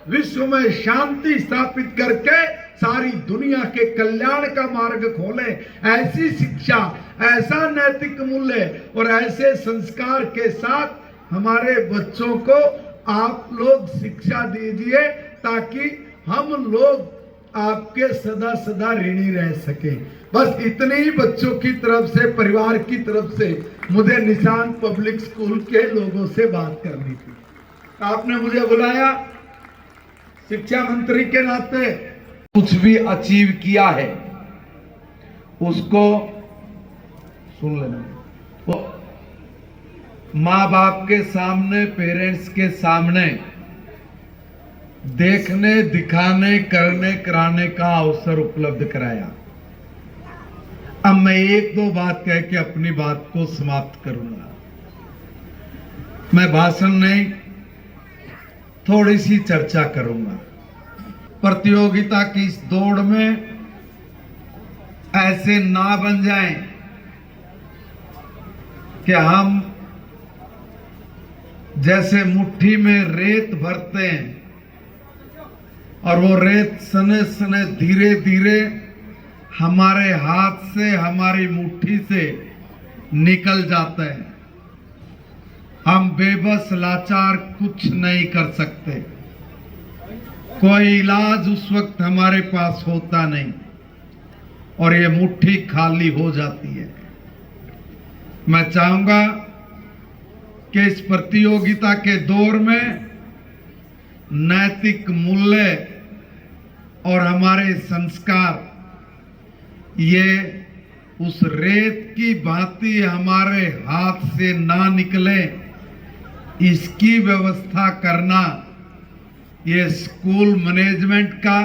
विश्व में शांति स्थापित करके सारी दुनिया के कल्याण का मार्ग खोले। ऐसी शिक्षा, ऐसा नैतिक मूल्य और ऐसे संस्कार के साथ हमारे बच्चों को आप लोग शिक्षा दीजिए, ताकि हम लोग आपके सदा सदा ऋणी रह सके। बस इतने ही बच्चों की तरफ से, परिवार की तरफ से मुझे निशान पब्लिक स्कूल के लोगों से बात करनी थी। आपने मुझे बुलाया शिक्षा मंत्री के नाते। कुछ भी अचीव किया है उसको सुन लेना, तो माँ बाप के सामने, पेरेंट्स के सामने देखने, दिखाने, करने, कराने का अवसर उपलब्ध कराया। अब मैं एक दो बात कह के अपनी बात को समाप्त करूंगा। मैं भाषण नहीं, थोड़ी सी चर्चा करूंगा। प्रतियोगिता की इस दौड़ में ऐसे ना बन जाएं कि हम जैसे मुट्ठी में रेत भरते हैं और वो रेत सने सने धीरे धीरे हमारे हाथ से, हमारी मुट्ठी से निकल जाता है। हम बेबस, लाचार कुछ नहीं कर सकते। कोई इलाज उस वक्त हमारे पास होता नहीं और ये मुट्ठी खाली हो जाती है। मैं चाहूंगा कि इस प्रतियोगिता के दौर में नैतिक मूल्य और हमारे संस्कार ये उस रेत की भांति हमारे हाथ से ना निकले, इसकी व्यवस्था करना ये स्कूल मैनेजमेंट का,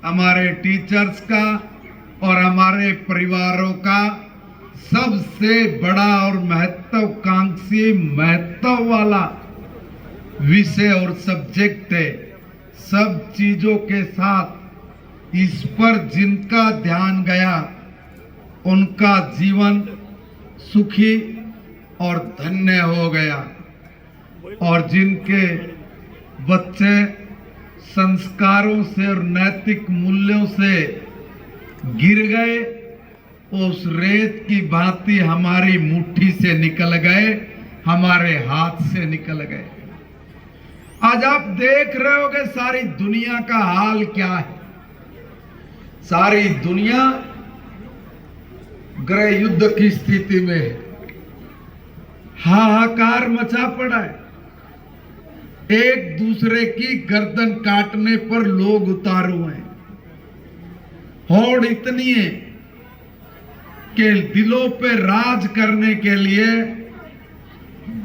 हमारे टीचर्स का और हमारे परिवारों का सबसे बड़ा और महत्वाकांक्षी, महत्व वाला विषय और सब्जेक्ट है। सब चीजों के साथ इस पर जिनका ध्यान गया उनका जीवन सुखी और धन्य हो गया, और जिनके बच्चे संस्कारों से और नैतिक मूल्यों से गिर गए, उस रेत की भांति हमारी मुट्ठी से निकल गए, हमारे हाथ से निकल गए। आज आप देख रहे हो कि सारी दुनिया का हाल क्या है। सारी दुनिया गृह युद्ध की स्थिति में है। हाहाकार मचा पड़ा है। एक दूसरे की गर्दन काटने पर लोग उतारू हैं। होड़ इतनी है कि दिलों पे राज करने के लिए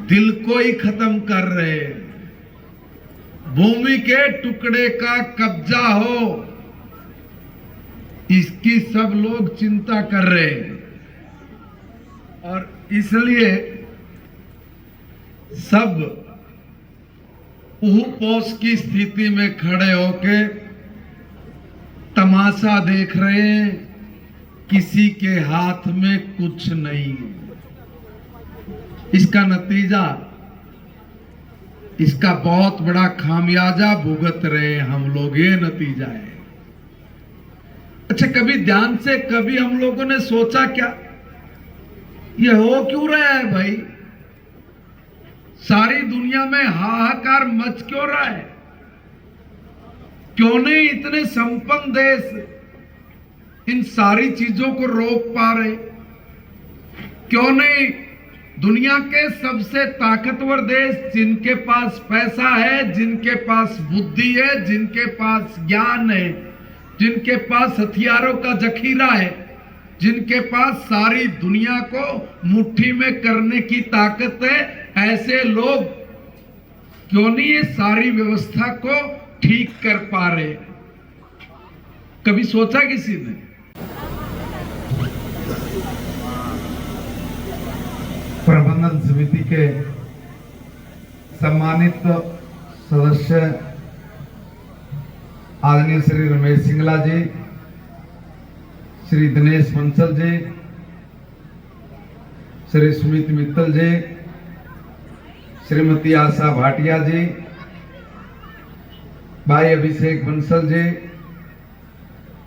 दिल को ही खत्म कर रहे हैं। भूमि के टुकड़े का कब्जा हो, इसकी सब लोग चिंता कर रहे हैं, और इसलिए सब उहुपोस की स्थिति में खड़े होके तमाशा देख रहे हैं। किसी के हाथ में कुछ नहीं है। इसका नतीजा, इसका बहुत बड़ा खामियाजा भुगत रहे हम लोग। ये नतीजा है। अच्छा, कभी ध्यान से कभी हम लोगों ने सोचा क्या, ये हो क्यों रहा है भाई? सारी दुनिया में हाहाकार मच क्यों रहा है? क्यों नहीं इतने संपन्न देश इन सारी चीजों को रोक पा रहे? क्यों नहीं दुनिया के सबसे ताकतवर देश, जिनके पास पैसा है, जिनके पास बुद्धि है, जिनके पास ज्ञान है, जिनके पास हथियारों का जखीरा है, जिनके पास सारी दुनिया को मुट्ठी में करने की ताकत है, ऐसे लोग क्यों नहीं ये सारी व्यवस्था को ठीक कर पा रहे? कभी सोचा किसी ने? प्रबंधन समिति के सम्मानित सदस्य आदरणीय श्री रमेश सिंगला जी, श्री दिनेश बंसल जी, श्री सुमित मित्तल जी, श्रीमती आशा भाटिया जी, भाई अभिषेक बंसल जी,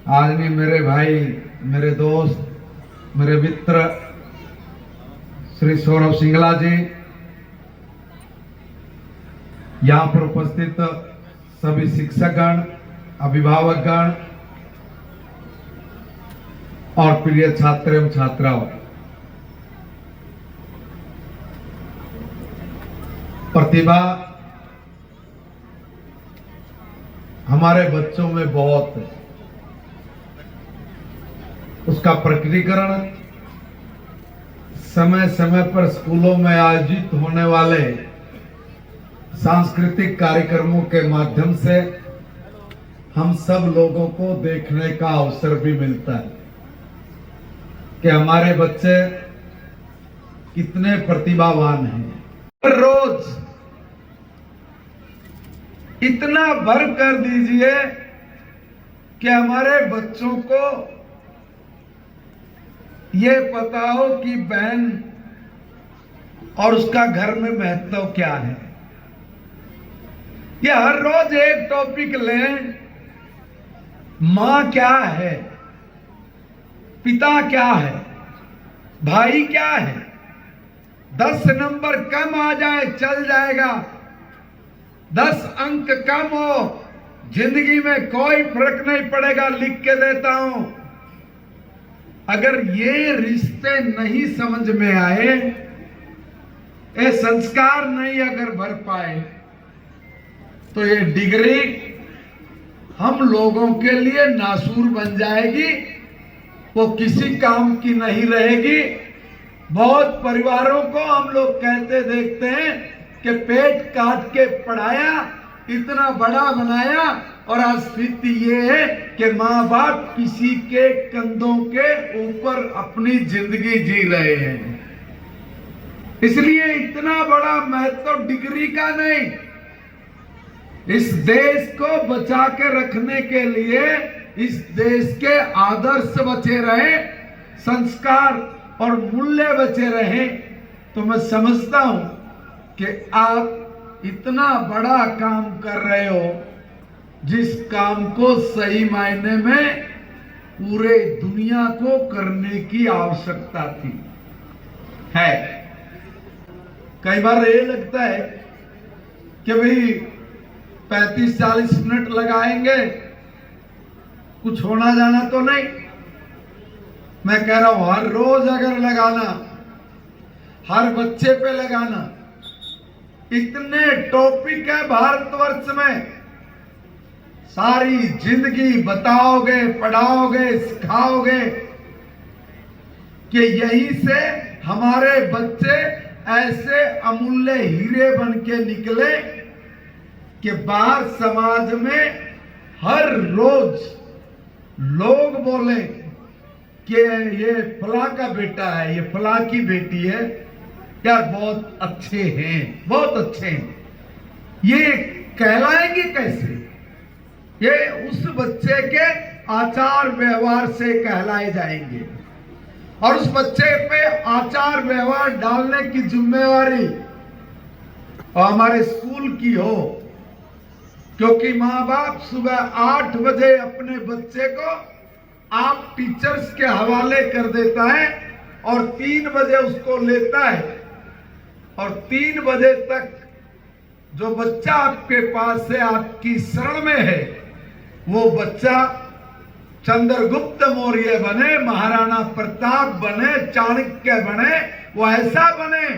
आदमी मेरे भाई, मेरे दोस्त, मेरे मित्र श्री सौरभ सिंगला जी, यहाँ पर उपस्थित सभी शिक्षकगण, अभिभावकगण और प्रिय छात्र एवं छात्राओं, प्रतिभा हमारे बच्चों में बहुत है। उसका प्रकटीकरण समय समय पर स्कूलों में आयोजित होने वाले सांस्कृतिक कार्यक्रमों के माध्यम से हम सब लोगों को देखने का अवसर भी मिलता है कि हमारे बच्चे कितने प्रतिभावान हैं। रोज इतना भर कर दीजिए कि हमारे बच्चों को ये पता हो कि बहन और उसका घर में महत्व क्या है। ये हर रोज एक टॉपिक लें, मां क्या है, पिता क्या है, भाई क्या है। 10 नंबर कम आ जाए चल जाएगा, 10 अंक कम हो जिंदगी में कोई फर्क नहीं पड़ेगा, लिख के देता हूं। अगर ये रिश्ते नहीं समझ में आए, ये संस्कार नहीं अगर भर पाए, तो ये डिग्री हम लोगों के लिए नासूर बन जाएगी, वो किसी काम की नहीं रहेगी। बहुत परिवारों को हम लोग कहते देखते हैं कि पेट काट के पढ़ाया, इतना बड़ा बनाया, और आज स्थिति ये है कि माँ बाप किसी के कंधों के ऊपर अपनी जिंदगी जी रहे हैं। इसलिए इतना बड़ा महत्व डिग्री का नहीं, इस देश को बचा के रखने के लिए, इस देश के आदर्श बचे रहे, संस्कार और मूल्य बचे रहे, तो मैं समझता हूं कि आप इतना बड़ा काम कर रहे हो, जिस काम को सही मायने में पूरे दुनिया को करने की आवश्यकता थी है। कई बार ये लगता है कि भाई 35-40 मिनट लगाएंगे, कुछ होना जाना तो नहीं। मैं कह रहा हूं हर रोज अगर लगाना, हर बच्चे पे लगाना, इतने टॉपिक है भारतवर्ष में, सारी जिंदगी बताओगे, पढ़ाओगे, सिखाओगे कि यहीं से हमारे बच्चे ऐसे अमूल्य हीरे बन के निकले कि बाहर समाज में हर रोज लोग बोले कि ये फला का बेटा है, ये फला की बेटी है, यार बहुत अच्छे हैं, बहुत अच्छे हैं। ये कहलाएंगे कैसे? ये उस बच्चे के आचार व्यवहार से कहलाए जाएंगे, और उस बच्चे पे आचार व्यवहार डालने की जिम्मेवारी हमारे स्कूल की हो, क्योंकि माँ बाप सुबह 8 बजे अपने बच्चे को आप टीचर्स के हवाले कर देता है और 3 बजे उसको लेता है, और 3 बजे तक जो बच्चा आपके पास है, आपकी शरण में है, वो बच्चा चंद्रगुप्त मौर्य बने, महाराणा प्रताप बने, चाणक्य बने, वो ऐसा बने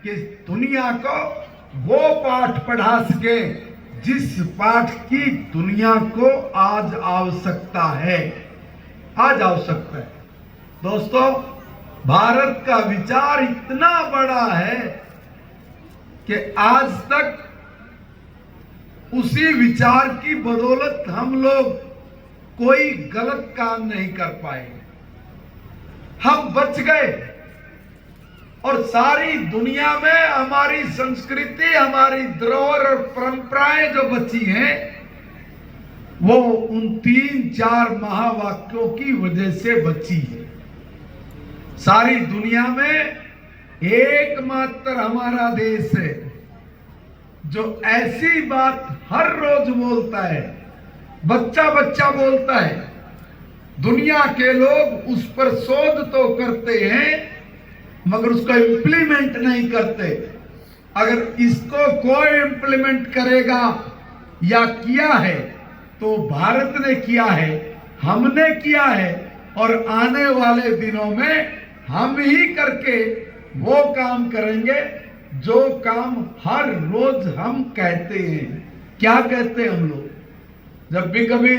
कि दुनिया को वो पाठ पढ़ा सके जिस पाठ की दुनिया को आज आवश्यकता है, आज आवश्यकता है। दोस्तों, भारत का विचार इतना बड़ा है कि आज तक उसी विचार की बदौलत हम लोग कोई गलत काम नहीं कर पाए, हम बच गए। और सारी दुनिया में हमारी संस्कृति, हमारी धरोहर और परंपराएं जो बची हैं, वो उन 3-4 महावाक्यों की वजह से बची है। सारी दुनिया में एकमात्र हमारा देश है जो ऐसी बात हर रोज बोलता है, बच्चा बच्चा बोलता है, दुनिया के लोग उस पर शोध तो करते हैं मगर उसको इम्प्लीमेंट नहीं करते। अगर इसको कोई इम्प्लीमेंट करेगा या किया है तो भारत ने किया है, हमने किया है, और आने वाले दिनों में हम ही करके वो काम करेंगे जो काम हर रोज हम कहते हैं। क्या कहते हैं हम लोग? जब भी कभी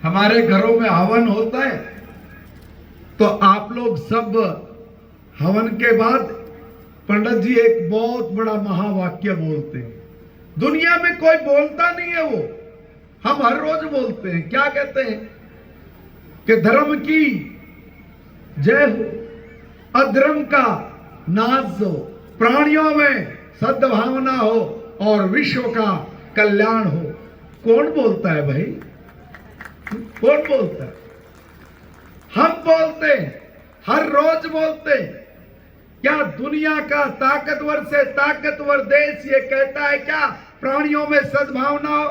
हमारे घरों में हवन होता है तो आप लोग सब हवन के बाद पंडित जी एक बहुत बड़ा महावाक्य बोलते हैं। दुनिया में कोई बोलता नहीं है, वो हम हर रोज बोलते हैं। क्या कहते हैं? कि धर्म की जय हो, अधर्म का नाश हो, प्राणियों में सद्भावना हो और विश्व का कल्याण हो। कौन बोलता है भाई? कौन बोलता है? हम बोलते हैं, हर रोज बोलते हैं। क्या दुनिया का ताकतवर से ताकतवर देश ये कहता है क्या प्राणियों में सद्भावना हो?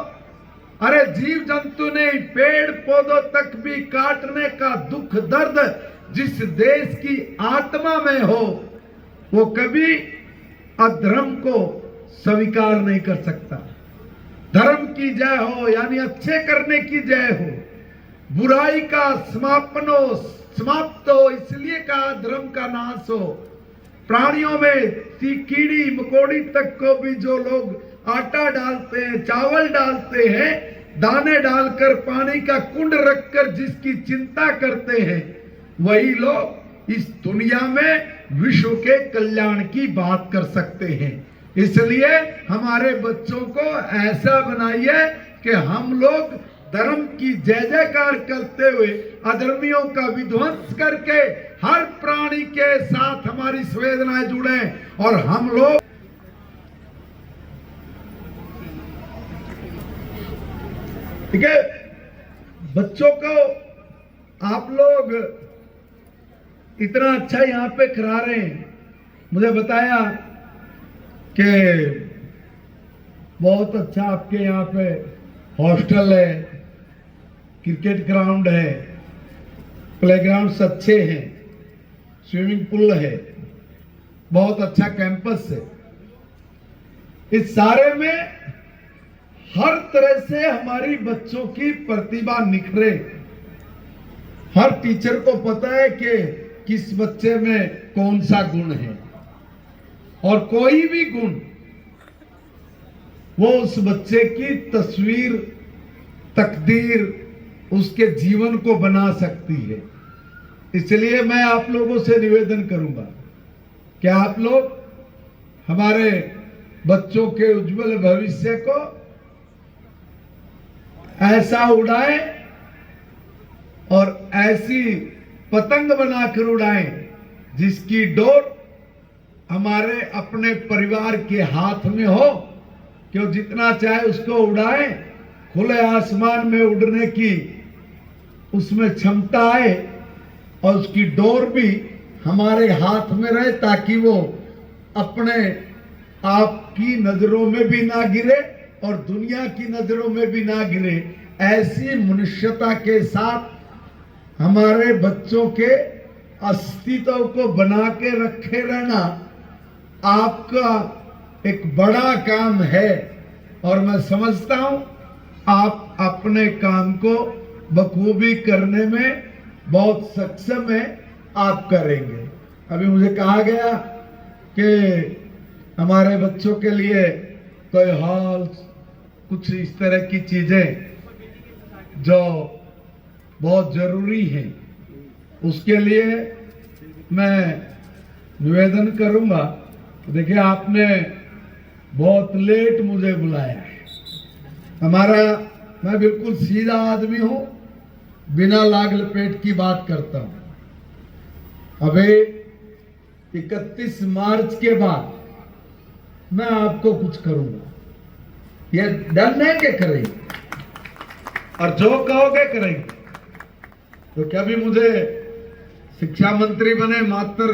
अरे जीव जंतु ने पेड़ पौधों तक भी काटने का दुख दर्द जिस देश की आत्मा में हो वो कभी अधर्म को स्वीकार नहीं कर सकता। धर्म की जय हो यानी अच्छे करने की जय हो, बुराई का समाप्त हो इसलिए कहा धर्म का नाश हो। प्राणियों में कीड़ी मकोड़ी तक को भी जो लोग आटा डालते हैं, चावल डालते हैं, दाने डालकर पानी का कुंड रखकर जिसकी चिंता करते हैं, वही लोग इस दुनिया में विश्व के कल्याण की बात कर सकते हैं। इसलिए हमारे बच्चों को ऐसा बनाइए कि हम लोग धर्म की जय जयकार करते हुए अधर्मियों का विध्वंस करके हर प्राणी के साथ हमारी संवेदनाएं जुड़े और हम लोग ठीक है। बच्चों को आप लोग इतना अच्छा यहाँ पे करा रहे हैं। मुझे बताया कि बहुत अच्छा आपके यहाँ पे हॉस्टल है, क्रिकेट ग्राउंड है, प्लेग्राउंड्स अच्छे हैं, स्विमिंग पूल है, बहुत अच्छा कैंपस है। इस सारे में हर तरह से हमारी बच्चों की प्रतिभा निखरे। हर टीचर को पता है कि किस बच्चे में कौन सा गुण है, और कोई भी गुण वो उस बच्चे की तस्वीर, तकदीर, उसके जीवन को बना सकती है। इसलिए मैं आप लोगों से निवेदन करूंगा कि आप लोग हमारे बच्चों के उज्जवल भविष्य को ऐसा उड़ाएं और ऐसी पतंग बनाकर उड़ाएं जिसकी डोर हमारे अपने परिवार के हाथ में हो कि वो जितना चाहे उसको उड़ाएं। खुले आसमान में उड़ने की उसमें क्षमता आए और उसकी डोर भी हमारे हाथ में रहे ताकि वो अपने आपकी नजरों में भी ना गिरे और दुनिया की नजरों में भी ना गिरे। ऐसी मनुष्यता के साथ हमारे बच्चों के अस्तित्व को बना के रखे रहना आपका एक बड़ा काम है, और मैं समझता हूं आप अपने काम को बखूबी करने में बहुत सक्षम है, आप करेंगे। अभी मुझे कहा गया कि हमारे बच्चों के लिए कोई हॉल, कुछ इस तरह की चीजें जो बहुत जरूरी है, उसके लिए मैं निवेदन करूंगा। देखिए आपने बहुत लेट मुझे बुलाया है। मैं बिल्कुल सीधा आदमी हूं, बिना लाग लपेट की बात करता हूं। अबे 31 मार्च के बाद मैं आपको कुछ करूंगा, ये डर नहीं के करेंगे, और जो कहोगे करेंगे। तो क्या भी मुझे शिक्षा मंत्री बने मात्र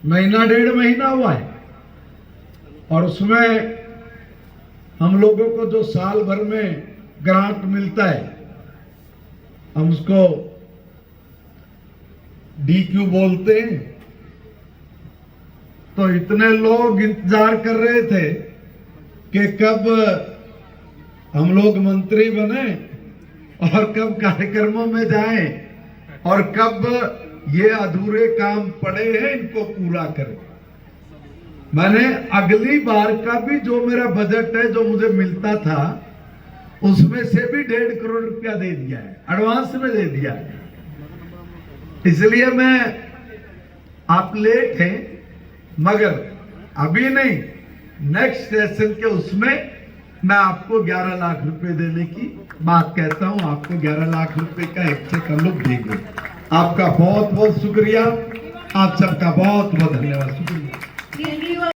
महीना 1.5 महीना हुआ है, और उसमें हम लोगों को जो साल भर में ग्रांट मिलता है, हम उसको DQ बोलते हैं। तो इतने लोग इंतजार कर रहे थे कि कब हम लोग मंत्री बने और कब कार्यक्रमों में जाएं और कब ये अधूरे काम पड़े हैं इनको पूरा करें। मैंने अगली बार का भी जो मेरा बजट है, जो मुझे मिलता था, उसमें से भी 1.5 करोड़ रुपया दे दिया है, एडवांस में दे दिया है। इसलिए मैं, आप लेट हैं, मगर अभी नहीं, नेक्स्ट सेशन के उसमें मैं आपको 11 लाख रुपए देने की बात कहता हूं। आपको 11 लाख रुपए का एक चेक हम लोग देंगे। आपका बहुत बहुत शुक्रिया, आप सबका बहुत बहुत धन्यवाद। शुक्रिया।